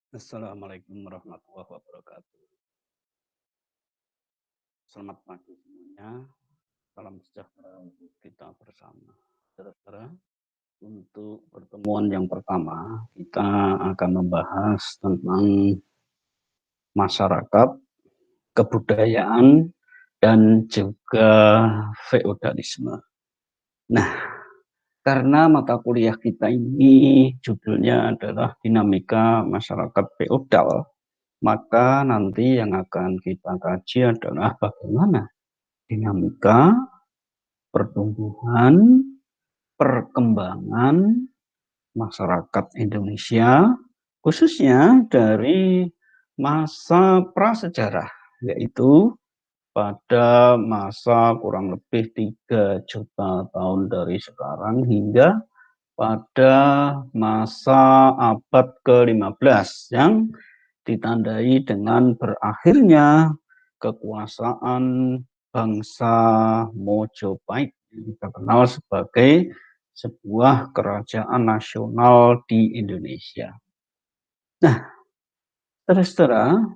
Assalamualaikum warahmatullahi wabarakatuh. Selamat pagi semuanya. Salam sejahtera untuk kita bersama. Saudara-saudara, untuk pertemuan yang pertama, kita akan membahas tentang masyarakat, kebudayaan, dan juga feodalisme. Nah, karena mata kuliah kita ini judulnya adalah dinamika masyarakat feodal, maka nanti yang akan kita kaji adalah bagaimana dinamika pertumbuhan, perkembangan masyarakat Indonesia, khususnya dari masa prasejarah, yaitu pada masa kurang lebih 3 juta tahun dari sekarang hingga pada masa abad ke-15 yang ditandai dengan berakhirnya kekuasaan bangsa Mojopahit yang kita kenal sebagai sebuah kerajaan nasional di Indonesia. Nah, saudara-saudara,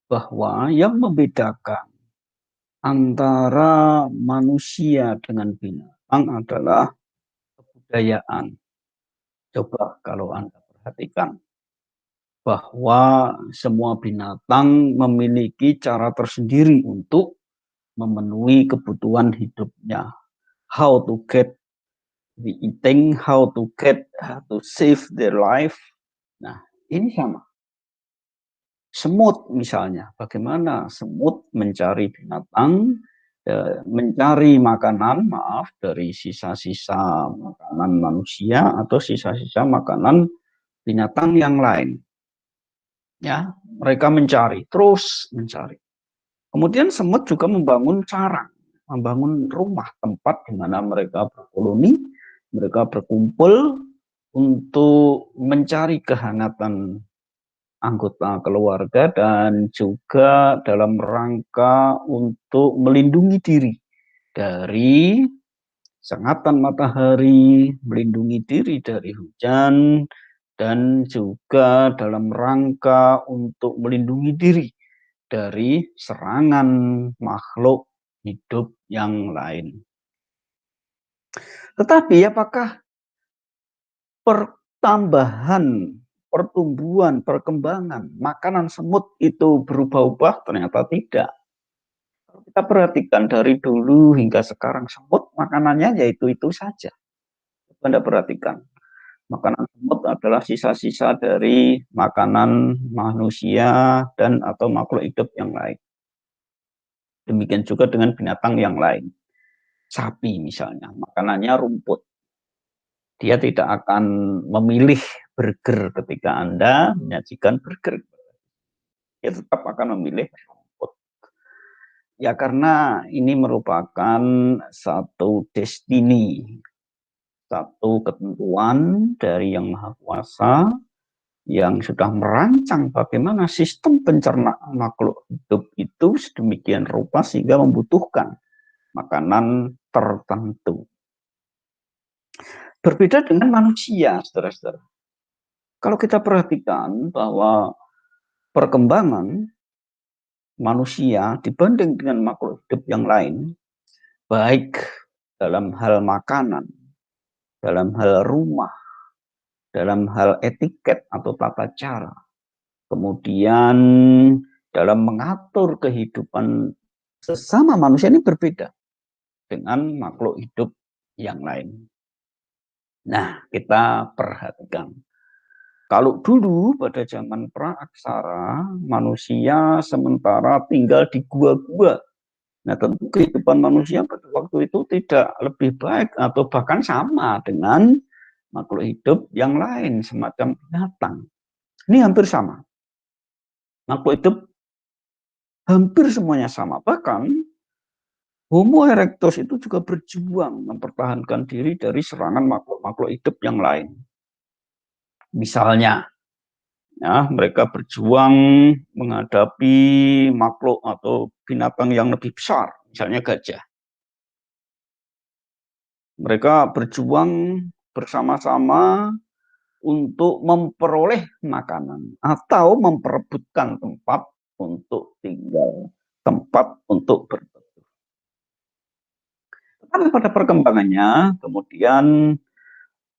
bahwa yang membedakan antara manusia dengan binatang adalah kebudayaan. Coba kalau Anda perhatikan bahwa semua binatang memiliki cara tersendiri untuk memenuhi kebutuhan hidupnya. How to get the eating, how to save their life. Nah, ini sama. Semut misalnya, bagaimana semut mencari binatang, mencari makanan, maaf, dari sisa-sisa makanan manusia atau sisa-sisa makanan binatang yang lain. Ya, mereka mencari, terus mencari. Kemudian semut juga membangun sarang, membangun rumah tempat di mana mereka berkoloni, mereka berkumpul untuk mencari kehangatan anggota keluarga dan juga dalam rangka untuk melindungi diri dari sengatan matahari, melindungi diri dari hujan, dan juga dalam rangka untuk melindungi diri dari serangan makhluk hidup yang lain. Tetapi apakah pertambahan, pertumbuhan, perkembangan makanan semut itu berubah-ubah? Ternyata tidak. Kalau kita perhatikan dari dulu hingga sekarang, semut makanannya yaitu itu saja. Anda perhatikan, makanan semut adalah sisa-sisa dari makanan manusia dan atau makhluk hidup yang lain. Demikian juga dengan binatang yang lain. Sapi misalnya, makanannya rumput. Dia tidak akan memilih burger ketika Anda menyajikan burger. Dia tetap akan memilih rumput. Ya karena ini merupakan satu destiny, satu ketentuan dari Yang Maha Kuasa yang sudah merancang bagaimana sistem pencernaan makhluk hidup itu sedemikian rupa sehingga membutuhkan makanan tertentu. Berbeda dengan manusia, saudara-saudara. Kalau kita perhatikan bahwa perkembangan manusia dibanding dengan makhluk hidup yang lain, baik dalam hal makanan, dalam hal rumah, dalam hal etiket atau tata cara, kemudian dalam mengatur kehidupan sesama manusia ini berbeda dengan makhluk hidup yang lain. Nah, kita perhatikan. Kalau dulu pada zaman praaksara, manusia sementara tinggal di gua-gua. Nah, tentu kehidupan manusia pada waktu itu tidak lebih baik atau bahkan sama dengan makhluk hidup yang lain, semacam binatang. Ini hampir sama. Makhluk hidup hampir semuanya sama. Bahkan Homo erectus itu juga berjuang mempertahankan diri dari serangan makhluk-makhluk hidup yang lain. Misalnya, ya, mereka berjuang menghadapi makhluk atau binatang yang lebih besar, misalnya gajah. Mereka berjuang bersama-sama untuk memperoleh makanan atau memperebutkan tempat untuk tinggal, tempat untuk berteduh. Tetapi pada perkembangannya, kemudian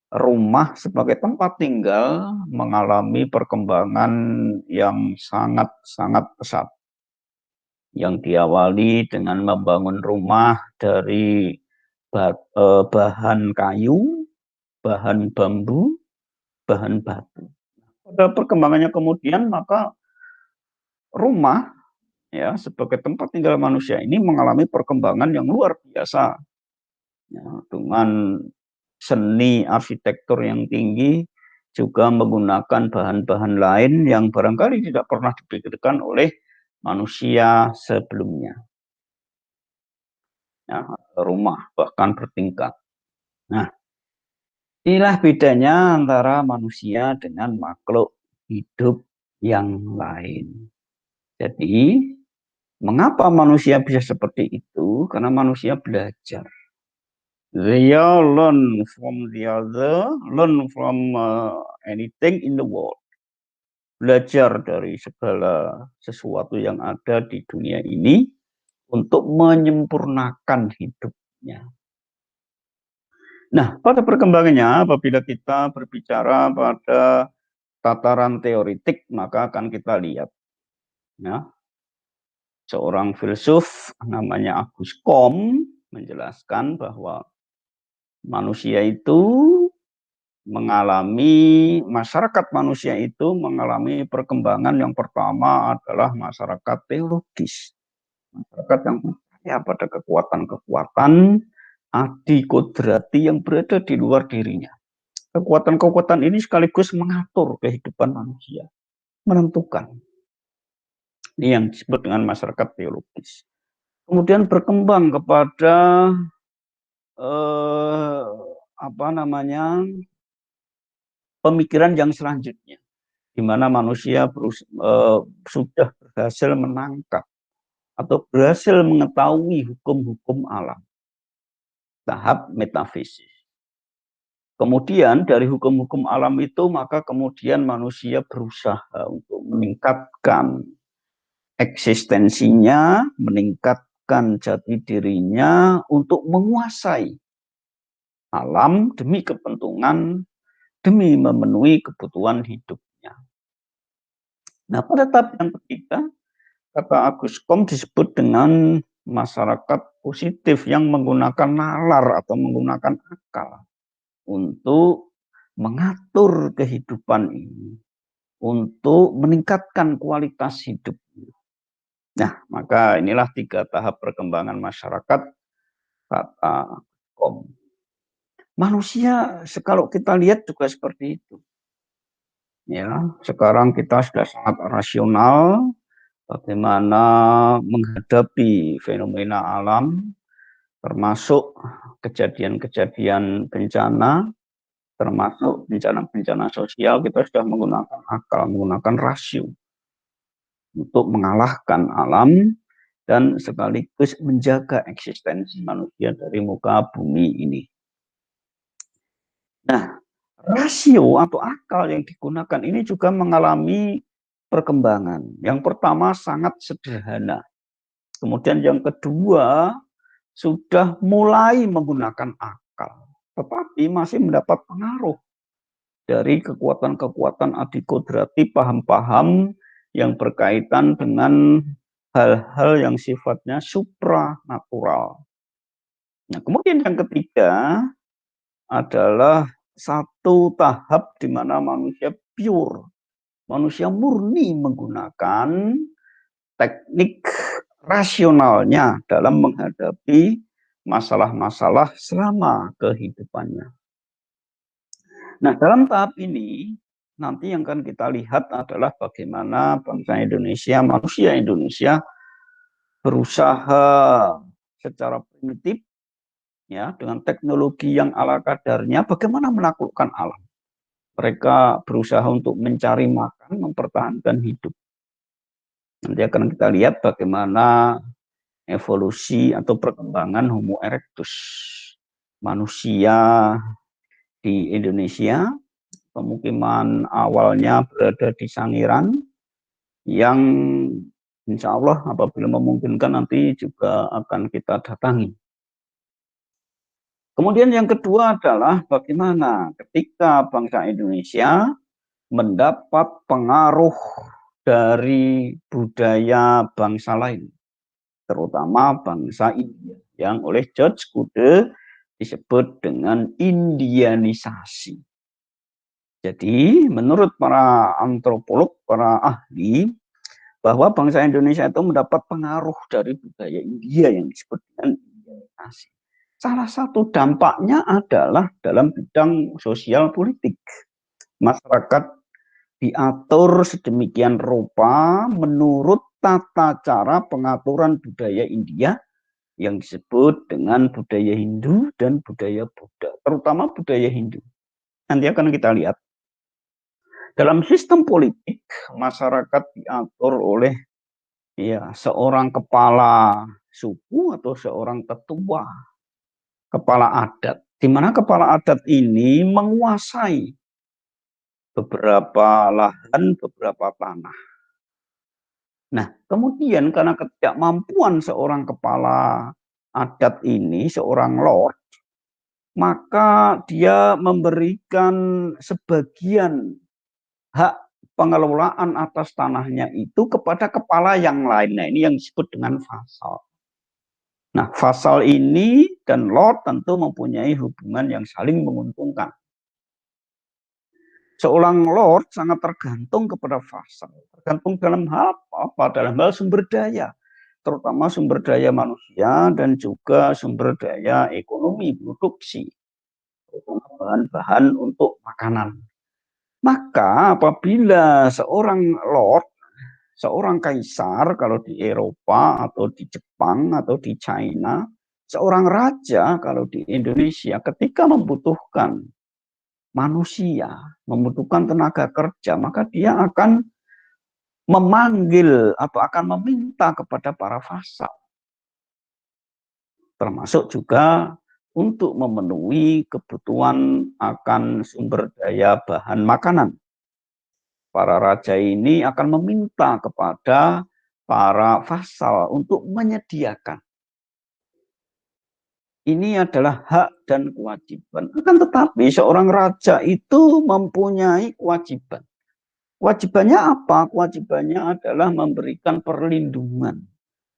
rumah sebagai tempat tinggal mengalami perkembangan yang sangat-sangat pesat. Yang diawali dengan membangun rumah dari bahan kayu, bahan bambu, bahan batu. Pada perkembangannya kemudian, maka rumah ya sebagai tempat tinggal manusia ini mengalami perkembangan yang luar biasa ya, dengan seni arsitektur yang tinggi, juga menggunakan bahan-bahan lain yang barangkali tidak pernah dipikirkan oleh manusia sebelumnya. Ya, rumah bahkan bertingkat. Nah, inilah bedanya antara manusia dengan makhluk hidup yang lain. Jadi, mengapa manusia bisa seperti itu? Karena manusia belajar. They all learn from the other, learn from anything in the world. Belajar dari segala sesuatu yang ada di dunia ini untuk menyempurnakan hidupnya. Nah, pada perkembangannya, apabila kita berbicara pada tataran teoritik, maka akan kita lihat ya, seorang filsuf namanya Auguste Comte menjelaskan bahwa manusia itu masyarakat manusia itu mengalami perkembangan yang pertama adalah masyarakat teologis. Masyarakat yang percaya pada kekuatan-kekuatan adikodrati yang berada di luar dirinya. Kekuatan-kekuatan ini sekaligus mengatur kehidupan manusia, menentukan. Ini yang disebut dengan masyarakat teologis. Kemudian berkembang kepada pemikiran yang selanjutnya, di mana manusia sudah berhasil menangkap atau berhasil mengetahui hukum-hukum alam, tahap metafisis. Kemudian dari hukum-hukum alam itu, maka kemudian manusia berusaha untuk meningkatkan eksistensinya, meningkatkan jati dirinya untuk menguasai alam demi kepentingan, demi memenuhi kebutuhan hidupnya. Nah, pada tahap yang ketiga, kata Auguste Comte disebut dengan masyarakat positif yang menggunakan nalar atau menggunakan akal untuk mengatur kehidupan ini, untuk meningkatkan kualitas hidup. Nah, maka inilah 3 tahap perkembangan masyarakat, kata Comte. Manusia, kalau kita lihat juga seperti itu. Ya, sekarang kita sudah sangat rasional, bagaimana menghadapi fenomena alam, termasuk kejadian-kejadian bencana, termasuk bencana-bencana sosial, kita sudah menggunakan akal, menggunakan rasio untuk mengalahkan alam dan sekaligus menjaga eksistensi manusia dari muka bumi ini. Nah, rasio atau akal yang digunakan ini juga mengalami perkembangan. Yang pertama sangat sederhana. Kemudian yang kedua sudah mulai menggunakan akal, tetapi masih mendapat pengaruh dari kekuatan-kekuatan adikodrati, paham-paham yang berkaitan dengan hal-hal yang sifatnya supranatural. Nah, kemudian yang ketiga adalah satu tahap di mana manusia pure, manusia murni menggunakan teknik rasionalnya dalam menghadapi masalah-masalah selama kehidupannya. Nah, dalam tahap ini, nanti yang akan kita lihat adalah bagaimana bangsa Indonesia, manusia Indonesia berusaha secara primitif, ya, dengan teknologi yang ala kadarnya, bagaimana menaklukkan alam. Mereka berusaha untuk mencari makan, mempertahankan hidup. Nanti akan kita lihat bagaimana evolusi atau perkembangan Homo erectus, manusia di Indonesia, pemukiman awalnya berada di Sangiran, yang insya Allah apabila memungkinkan nanti juga akan kita datangi. Kemudian yang kedua adalah bagaimana ketika bangsa Indonesia mendapat pengaruh dari budaya bangsa lain, terutama bangsa India, yang oleh George Kude disebut dengan Indianisasi. Jadi menurut para antropolog, para ahli, bahwa bangsa Indonesia itu mendapat pengaruh dari budaya India yang disebut dengan Indianisasi. Salah satu dampaknya adalah dalam bidang sosial politik. Masyarakat diatur sedemikian rupa menurut tata cara pengaturan budaya India yang disebut dengan budaya Hindu dan budaya Buddha, terutama budaya Hindu. Nanti akan kita lihat. Dalam sistem politik, masyarakat diatur oleh seorang kepala suku atau seorang tetua, kepala adat, di mana kepala adat ini menguasai beberapa lahan, beberapa tanah. Nah, kemudian karena ketidakmampuan seorang kepala adat ini, seorang lord, maka dia memberikan sebagian hak pengelolaan atas tanahnya itu kepada kepala yang lain. Nah, ini yang disebut dengan vasal. Nah, vasal ini dan lord tentu mempunyai hubungan yang saling menguntungkan. Seorang lord sangat tergantung kepada vasal. Tergantung dalam hal apa? Dalam hal sumber daya. Terutama sumber daya manusia dan juga sumber daya ekonomi, produksi. Bahan-bahan untuk makanan. Maka apabila seorang lord, seorang kaisar, kalau di Eropa atau di Jepang atau di China, seorang raja kalau di Indonesia ketika membutuhkan manusia, membutuhkan tenaga kerja, maka dia akan memanggil atau akan meminta kepada para vasal. Termasuk juga untuk memenuhi kebutuhan akan sumber daya bahan makanan. Para raja ini akan meminta kepada para vasal untuk menyediakan. Ini adalah hak dan kewajiban. Akan tetapi seorang raja itu mempunyai kewajiban. Kewajibannya apa? Kewajibannya adalah memberikan perlindungan,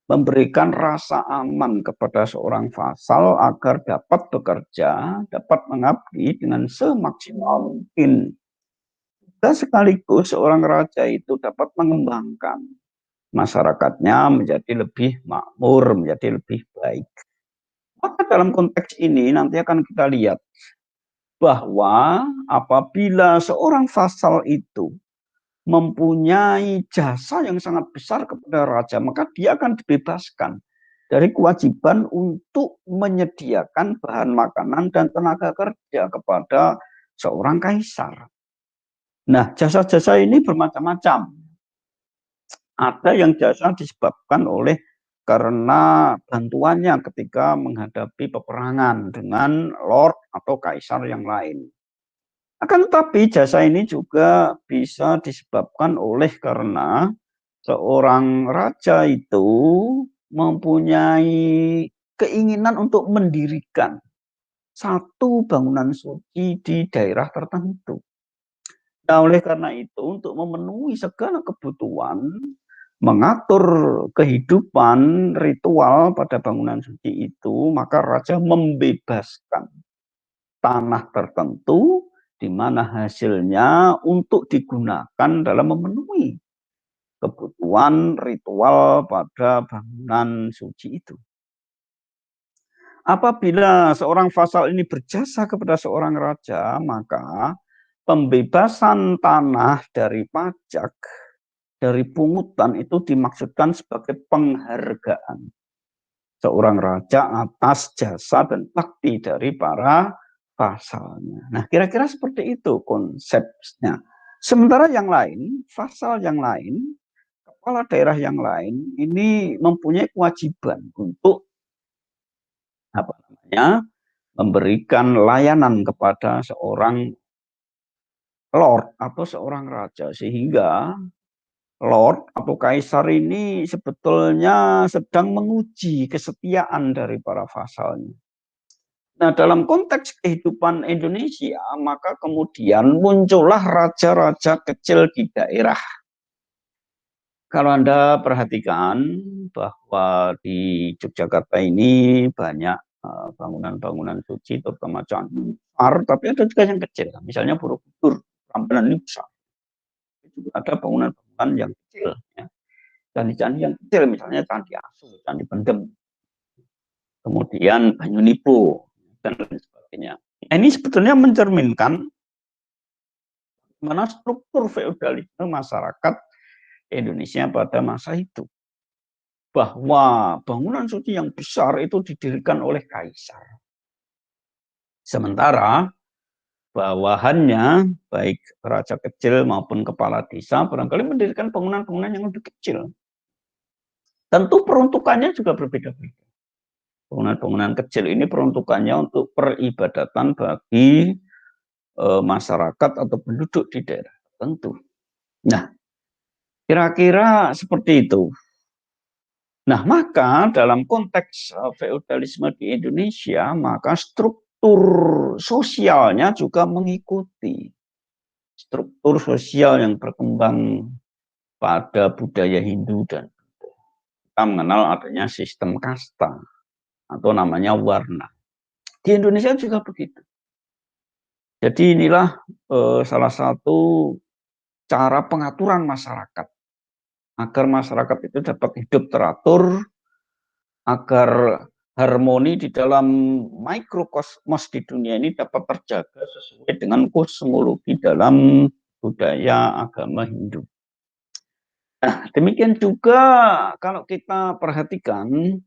memberikan rasa aman kepada seorang vasal agar dapat bekerja, dapat mengabdi dengan semaksimal mungkin. Dan sekaligus seorang raja itu dapat mengembangkan masyarakatnya menjadi lebih makmur, menjadi lebih baik. Maka dalam konteks ini nanti akan kita lihat bahwa apabila seorang vasal itu mempunyai jasa yang sangat besar kepada raja, maka dia akan dibebaskan dari kewajiban untuk menyediakan bahan makanan dan tenaga kerja kepada seorang kaisar. Nah, jasa-jasa ini bermacam-macam. Ada yang jasa disebabkan oleh karena bantuannya ketika menghadapi peperangan dengan lord atau kaisar yang lain. Akan tetapi jasa ini juga bisa disebabkan oleh karena seorang raja itu mempunyai keinginan untuk mendirikan satu bangunan suci di daerah tertentu. Nah, oleh karena itu untuk memenuhi segala kebutuhan mengatur kehidupan ritual pada bangunan suci itu, maka raja membebaskan tanah tertentu di mana hasilnya untuk digunakan dalam memenuhi kebutuhan ritual pada bangunan suci itu. Apabila seorang vasal ini berjasa kepada seorang raja, maka pembebasan tanah dari pajak, dari pungutan itu dimaksudkan sebagai penghargaan seorang raja atas jasa dan bakti dari para vasalnya. Nah, kira-kira seperti itu konsepnya. Sementara yang lain, vasal yang lain, kepala daerah yang lain ini mempunyai kewajiban untuk memberikan layanan kepada seorang lord atau seorang raja, sehingga lord atau kaisar ini sebetulnya sedang menguji kesetiaan dari para vasalnya. Nah, dalam konteks kehidupan Indonesia, maka kemudian muncullah raja-raja kecil di daerah. Kalau Anda perhatikan bahwa di Yogyakarta ini banyak bangunan-bangunan suci, terutama candi besar, tapi ada juga yang kecil. Misalnya Borobudur, Prambanan ini besar. Juga ada bangunan-bangunan yang kecil, ya. Candi-candi yang kecil, misalnya Candi Asu, Candi Pendem, kemudian Banyunipo, dan lain sebagainya. Ini sebetulnya mencerminkan mana struktur feodalisme masyarakat Indonesia pada masa itu. Bahwa bangunan suci yang besar itu didirikan oleh kaisar. Sementara bawahannya, baik raja kecil maupun kepala desa, barangkali mendirikan bangunan-bangunan yang lebih kecil. Tentu peruntukannya juga berbeda-beda. Bangunan-bangunan kecil ini peruntukannya untuk peribadatan bagi masyarakat atau penduduk di daerah tertentu. Nah, kira-kira seperti itu. Nah, maka dalam konteks feodalisme di Indonesia, maka struktur sosialnya juga mengikuti struktur sosial yang berkembang pada budaya Hindu dan Buddha. Kita mengenal adanya sistem kasta atau namanya warna. Di Indonesia juga begitu. Jadi inilah salah satu cara pengaturan masyarakat agar masyarakat itu dapat hidup teratur, agar harmoni di dalam mikrokosmos di dunia ini dapat terjaga sesuai dengan kosmologi dalam budaya agama Hindu. Nah, demikian juga kalau kita perhatikan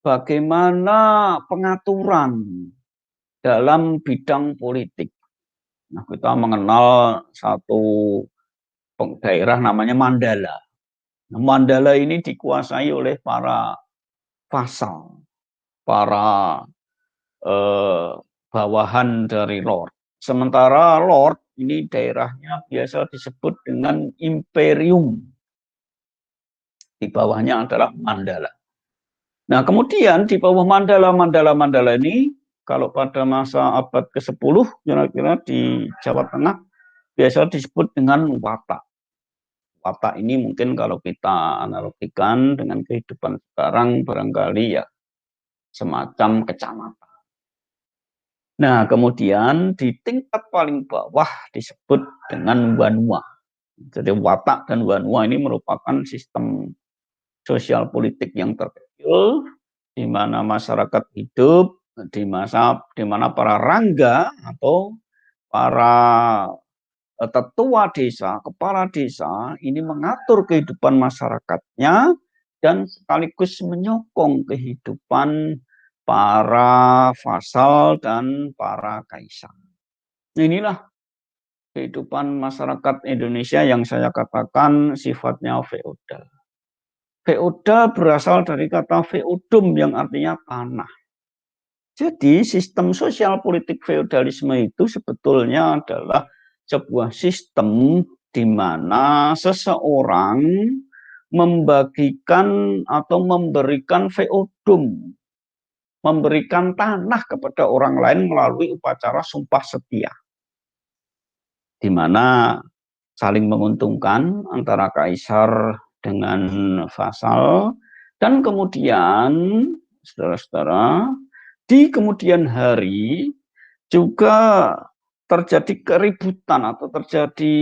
bagaimana pengaturan dalam bidang politik. Nah, kita mengenal satu daerah namanya Mandala. Nah, Mandala ini dikuasai oleh para vasal, para bawahan dari lord. Sementara lord ini daerahnya biasa disebut dengan imperium. Di bawahnya adalah Mandala. Nah, kemudian di bawah Mandala ini, kalau pada masa abad ke-10, kira-kira di Jawa Tengah, biasa disebut dengan watak. Watak ini mungkin kalau kita analogikan dengan kehidupan sekarang, barangkali ya semacam kecamatan. Nah, kemudian di tingkat paling bawah disebut dengan wanua. Jadi watak dan wanua ini merupakan sistem sosial politik yang terkecil, di mana masyarakat hidup di mana para rangga atau para tetua desa, kepala desa ini mengatur kehidupan masyarakatnya dan sekaligus menyokong kehidupan para vasal dan para kaisar. Inilah kehidupan masyarakat Indonesia yang saya katakan sifatnya feodal. Feodal berasal dari kata feodum yang artinya tanah. Jadi sistem sosial politik feodalisme itu sebetulnya adalah sebuah sistem di mana seseorang membagikan atau memberikan feodum, memberikan tanah kepada orang lain melalui upacara sumpah setia, di mana saling menguntungkan antara kaisar dengan vasal, dan kemudian saudara-saudara di kemudian hari juga terjadi keributan atau terjadi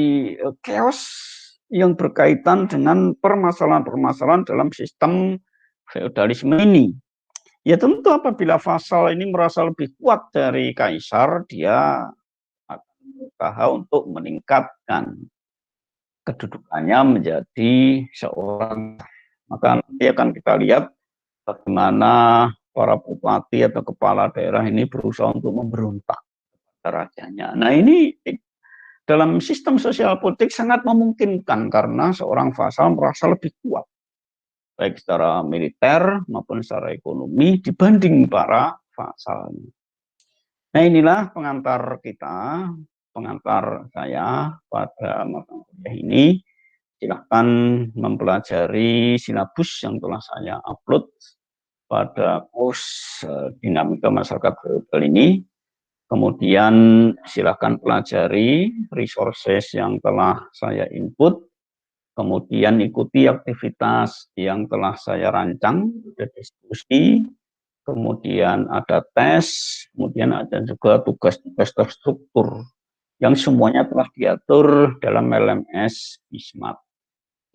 chaos yang berkaitan dengan permasalahan-permasalahan dalam sistem feodalisme ini. Ya tentu apabila vasal ini merasa lebih kuat dari kaisar, dia akan berusaha untuk meningkatkan kedudukannya menjadi seorang. Maka nanti akan kita lihat bagaimana para bupati atau kepala daerah ini berusaha untuk memberontak rajanya. Nah, ini dalam sistem sosial politik sangat memungkinkan karena seorang vasal merasa lebih kuat baik secara militer maupun secara ekonomi dibanding para vasalnya. Nah, inilah pengantar kita pengantar saya pada mata kuliah ini. Silahkan mempelajari silabus yang telah saya upload pada kurs dinamika masyarakat global ini. Kemudian silahkan pelajari resources yang telah saya input. Kemudian ikuti aktivitas yang telah saya rancang, ada diskusi, kemudian ada tes, kemudian ada juga tugas-tugas terstruktur yang semuanya telah diatur dalam LMS Bismart.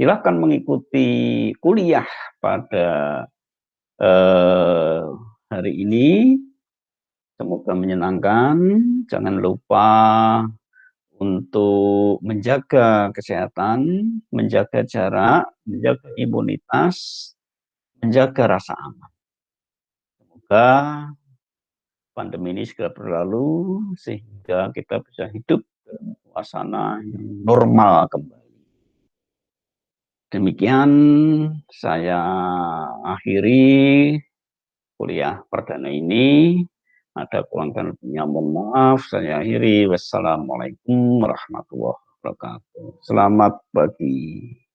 Silakan mengikuti kuliah pada hari ini. Semoga menyenangkan. Jangan lupa untuk menjaga kesehatan, menjaga jarak, menjaga imunitas, menjaga rasa aman. Semoga pandemi ini segera berlalu sehingga kita bisa hidup dalam suasana yang normal kembali. Demikian saya akhiri kuliah perdana ini. Ada kurang dan lebihnya mohon maaf. Saya akhiri. Wassalamualaikum warahmatullahi wabarakatuh. Selamat pagi.